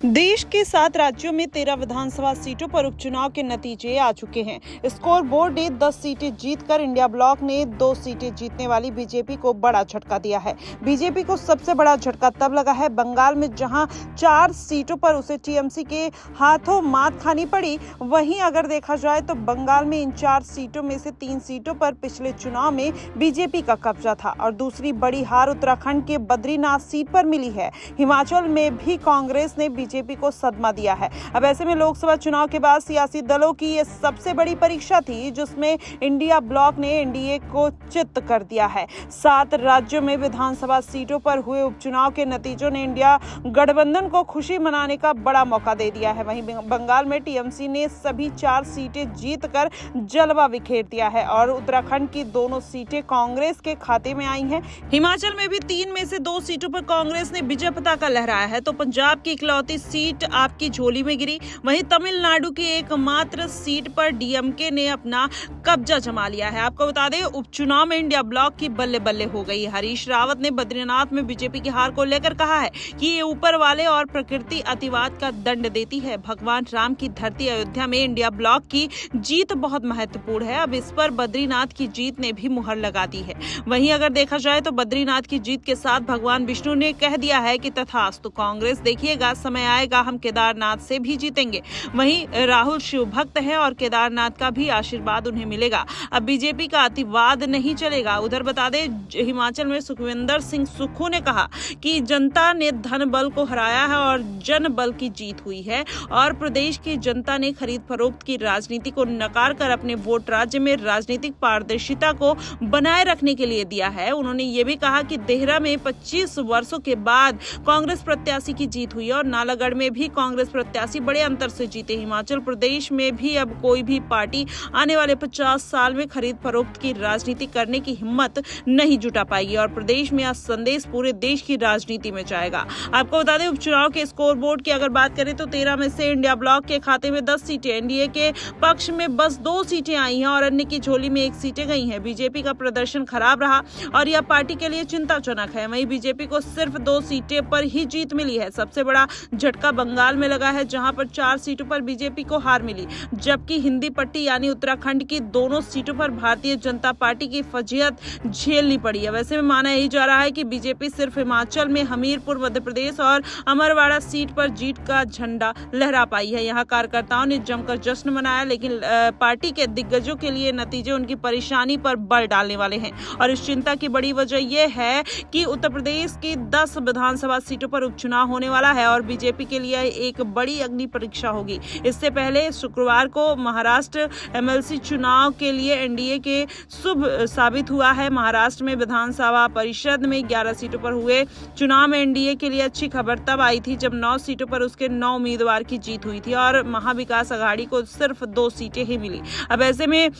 देश के 7 राज्यों में 13 विधानसभा सीटों पर उपचुनाव के नतीजे आ चुके हैं। स्कोर बोर्ड ने 10 सीटें जीतकर इंडिया ब्लॉक ने 2 सीटें जीतने वाली बीजेपी को बड़ा झटका दिया है। बीजेपी को सबसे बड़ा झटका तब लगा है बंगाल में, जहां 4 सीटों पर उसे टीएमसी के हाथों मात खानी पड़ी। वहीं अगर देखा जाए तो बंगाल में इन 4 सीटों में से 3 सीटों पर पिछले चुनाव में बीजेपी का कब्जा था और दूसरी बड़ी हार उत्तराखंड के बद्रीनाथ सीट पर मिली है। हिमाचल में भी कांग्रेस ने बीजेपी को सदमा दिया है। अब ऐसे में लोकसभा चुनाव के बाद सियासी दलों की यह सबसे बड़ी परीक्षा थी, जिसमें इंडिया ब्लॉक ने एनडीए को चित कर दिया है। 7 राज्यों में विधानसभा सीटों पर हुए उपचुनाव के नतीजों ने इंडिया गठबंधन को खुशी मनाने का बड़ा मौका दे दिया है। वहीं बंगाल में टीएमसी ने सभी 4 सीटें जीतकर जलवा बिखेर दिया है और उत्तराखंड की दोनों सीटें कांग्रेस के खाते में आई हैं। हिमाचल में भी 3 में से 2 सीटों पर कांग्रेस ने विजय पताका लहराया है, तो पंजाब की इकलौती सीट आपकी झोली में गिरी। वहीं तमिलनाडु की एकमात्र सीट पर डीएमके ने अपना कब्जा जमा लिया है। आपको बता दें, उपचुनाव में इंडिया ब्लॉक की बल्ले बल्ले हो गई। हरीश रावत ने बद्रीनाथ में बीजेपी की हार को लेकर कहा है कि ये ऊपर वाले और प्रकृति अतिवाद का दंड देती है। भगवान राम की धरती अयोध्या में इंडिया ब्लॉक की जीत बहुत महत्वपूर्ण है। अब इस पर बद्रीनाथ की जीत ने भी मुहर लगा दी है। वहीं अगर देखा जाए तो बद्रीनाथ की जीत के साथ भगवान विष्णु ने कह दिया है कि तथास्तु कांग्रेस, देखिएगा समय आएगा हम केदारनाथ से भी जीतेंगे। वहीं राहुल शिव भक्त है और केदारनाथ का भी आशीर्वाद उन्हें मिलेगा। अब बीजेपी का अतिवाद नहीं चलेगा। उधर बता दें, हिमाचल में सुखविंदर सिंह सुक्खू ने कहा कि जनता ने धन बल को हराया है और जन बल की जीत हुई है और प्रदेश की जनता ने खरीद फरोख्त की राजनीति को नकार कर अपने वोट राज्य में राजनीतिक पारदर्शिता को बनाए रखने के लिए दिया है। उन्होंने ये भी कहा कि देहरा में 25 वर्षों के बाद कांग्रेस प्रत्याशी की जीत हुई और नालागढ़ में भी कांग्रेस प्रत्याशी बड़े अंतर से जीते। हिमाचल प्रदेश में भी अब कोई भी पार्टी आने वाले 50 साल में खरीद फरोख्त की राजनीति करने की हिम्मत नहीं जुटा पाएगी और प्रदेश में यह संदेश पूरे देश की राजनीति में जाएगा। आपको बता दें, उपचुनाव के स्कोर बोर्ड की अगर बात करें तो 13 में से इंडिया ब्लॉक के खाते में 10 सीटें, एनडीए के पक्ष में बस 2 सीटें आई हैं और अन्य की झोली में 1 सीटें गई हैं। बीजेपी का प्रदर्शन खराब रहा और यह पार्टी के लिए चिंताजनक है। वहीं बीजेपी को सिर्फ 2 सीटें पर ही जीत मिली है। सबसे बड़ा झटका बंगाल में लगा है, जहां पर 4 सीटों पर बीजेपी को हार मिली, जबकि हिंदी पट्टी यानी उत्तराखंड की दोनों सीटों पर भारतीय जनता पार्टी की फजीहत झेलनी पड़ी है। वैसे में माना यही जा रहा है कि बीजेपी सिर्फ हिमाचल में हमीरपुर मध्य प्रदेश और अमरवाड़ा सीट पर जीत का झंडा लहरा पाई है। यहाँ कार्यकर्ताओं ने जमकर जश्न मनाया, लेकिन पार्टी के दिग्गजों के लिए नतीजे उनकी परेशानी पर बल डालने वाले हैं और इस चिंता की बड़ी वजह यह है कि उत्तर प्रदेश की 10 विधानसभा सीटों पर उपचुनाव होने वाला है और बीजेपी के लिए एक बड़ी अग्नि परीक्षा होगी। इससे पहले शुक्रवार को महाराष्ट्र एमएलसी चुनाव के लिए एनडीए के शुभ साबित हुआ है। महाराष्ट्र में विधानसभा परिषद में 11 सीटों पर हुए चुनाव में एनडीए के लिए अच्छी खबर तब आई थी जब 9 सीटों पर उसके 9 उम्मीदवार की जीत हुई थी और महाविकास आघाड़ी को सिर्फ 2 सीटें ही मिली। अब ऐसे में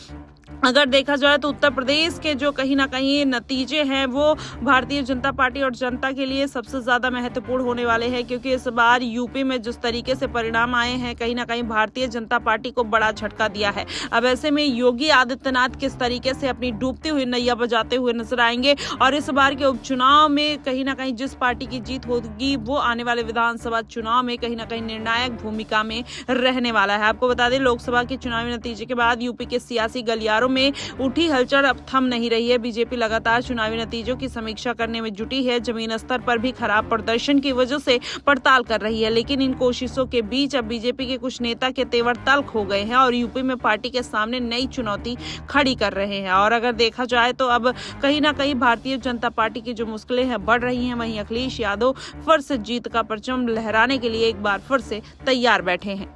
अगर देखा जाए तो उत्तर प्रदेश के जो कहीं ना कहीं नतीजे हैं वो भारतीय जनता पार्टी और जनता के लिए सबसे ज्यादा महत्वपूर्ण होने वाले हैं, क्योंकि इस बार यूपी में जिस तरीके से परिणाम आए हैं कहीं ना कहीं भारतीय जनता पार्टी को बड़ा झटका दिया है। अब ऐसे में योगी आदित्यनाथ किस तरीके से अपनी डूबती हुई नैया बजाते हुए नजर आएंगे और इस बार के उपचुनाव में कहीं ना कहीं जिस पार्टी की जीत होगी वो आने वाले विधानसभा चुनाव में कहीं ना कहीं निर्णायक भूमिका में रहने वाला है। आपको बता दें, लोकसभा के चुनावी नतीजे के बाद यूपी के सियासी गलियारों में उठी हलचल अब थम नहीं रही है। बीजेपी लगातार चुनावी नतीजों की समीक्षा करने में जुटी है। जमीन स्तर पर भी खराब प्रदर्शन की वजह से पड़ताल कर रही है, लेकिन इन कोशिशों के बीच अब बीजेपी के कुछ नेता के तेवर तल्ख हो गए हैं और यूपी में पार्टी के सामने नई चुनौती खड़ी कर रहे हैं। और अगर देखा जाए तो अब कहीं ना कहीं भारतीय जनता पार्टी की जो मुश्किलें हैं बढ़ रही हैं। वहीं अखिलेश यादव फिर से जीत का परचम लहराने के लिए एक बार फिर से तैयार बैठे हैं।